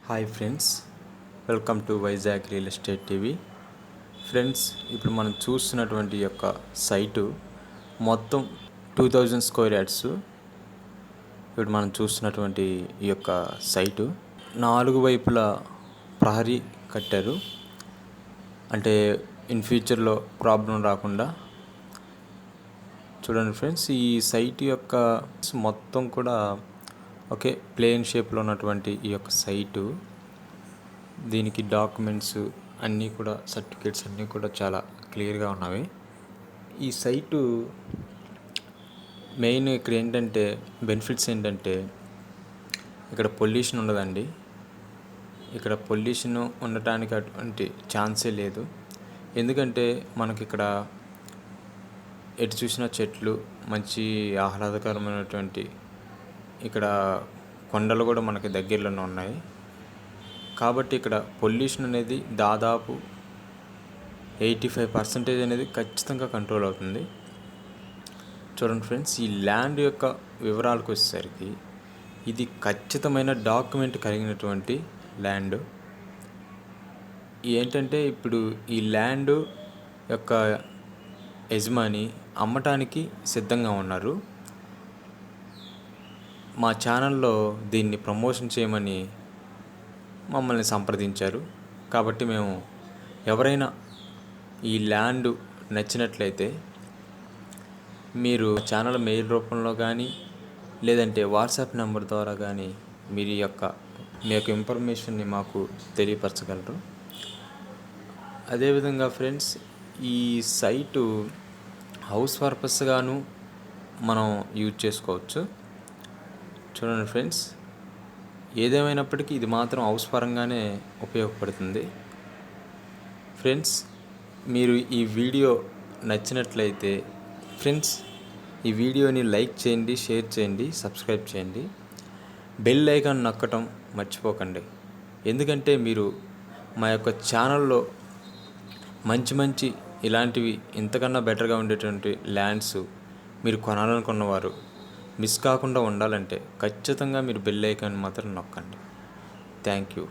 Hi friends, welcome to Vizag real estate TV. Friends, ఇప్పుడు మనం చూస్తున్నటువంటి యొక్క సైటు మొత్తం 2000 స్క్వేర్ యార్డ్స్. ఇప్పుడు మనం చూస్తున్నటువంటి ఈ యొక్క సైటు 4 వైపుల ప్రహరీ కట్టారు. అంటే ఇన్ ఫ్యూచర్లో ప్రాబ్లం రాకుండా. చూడండి ఫ్రెండ్స్, ఈ సైట్ యొక్క మొత్తం కూడా ఓకే ప్లేన్ షేప్లో ఉన్నటువంటి ఈ యొక్క సైటు, దీనికి డాక్యుమెంట్స్ అన్నీ కూడా, సర్టిఫికేట్స్ అన్నీ కూడా చాలా క్లియర్గా ఉన్నవి. ఈ సైటు మెయిన్ ఇక్కడ ఏంటంటే బెనిఫిట్స్ ఏంటంటే ఇక్కడ పొల్యూషన్ ఉండదండి. ఇక్కడ పొల్యూషన్ ఉండటానికి అటువంటి ఛాన్సే లేదు. ఎందుకంటే మనకి ఇక్కడ ఎటు చూసిన చెట్లు, మంచి ఆహ్లాదకరమైనటువంటి ఇక్కడ కొండలు కూడా మనకి దగ్గరలోనే ఉన్నాయి. కాబట్టి ఇక్కడ పొల్యూషన్ అనేది దాదాపు 85% అనేది ఖచ్చితంగా కంట్రోల్ అవుతుంది. చూడండి ఫ్రెండ్స్, ఈ ల్యాండ్ యొక్క వివరాలకు వచ్చేసరికి ఇది ఖచ్చితమైన డాక్యుమెంట్ కలిగినటువంటి ల్యాండ్. ఏంటంటే ఇప్పుడు ఈ ల్యాండ్ యొక్క యజమాని అమ్మటానికి సిద్ధంగా ఉన్నారు. మా ఛానల్లో దీన్ని ప్రమోషన్ చేయమని మమ్మల్ని సంప్రదించారు. కాబట్టి మేము ఎవరైనా ఈ ల్యాండ్ నచ్చినట్లయితే మీరు ఛానల్ మెయిల్ రూపంలో కానీ లేదంటే వాట్సాప్ నెంబర్ ద్వారా కానీ మీ యొక్క ఇన్ఫర్మేషన్ని మాకు తెలియపరచగలరు. అదేవిధంగా ఫ్రెండ్స్, ఈ సైటు హౌస్ పర్పస్గాను మనం యూజ్ చేసుకోవచ్చు. చూడండి ఫ్రెండ్స్, ఏదేమైనప్పటికీ ఇది మాత్రం హౌస్ పరంగానే ఉపయోగపడుతుంది. ఫ్రెండ్స్, మీరు ఈ వీడియో నచ్చినట్లయితే ఫ్రెండ్స్ ఈ వీడియోని లైక్ చేయండి, షేర్ చేయండి, సబ్స్క్రైబ్ చేయండి. బెల్ ఐకాన్ నొక్కటం మర్చిపోకండి. ఎందుకంటే మీరు మా యొక్క ఛానల్లో మంచి ఇలాంటివి ఇంతకన్నా బెటర్గా ఉండేటువంటి ల్యాండ్స్ మీరు కొనాలనుకున్నవారు మిస్ కాకుండా ఉండాలంటే ఖచ్చితంగా మీరు బెల్ ఐకాన్ మాత్రం నొక్కండి. Thank you.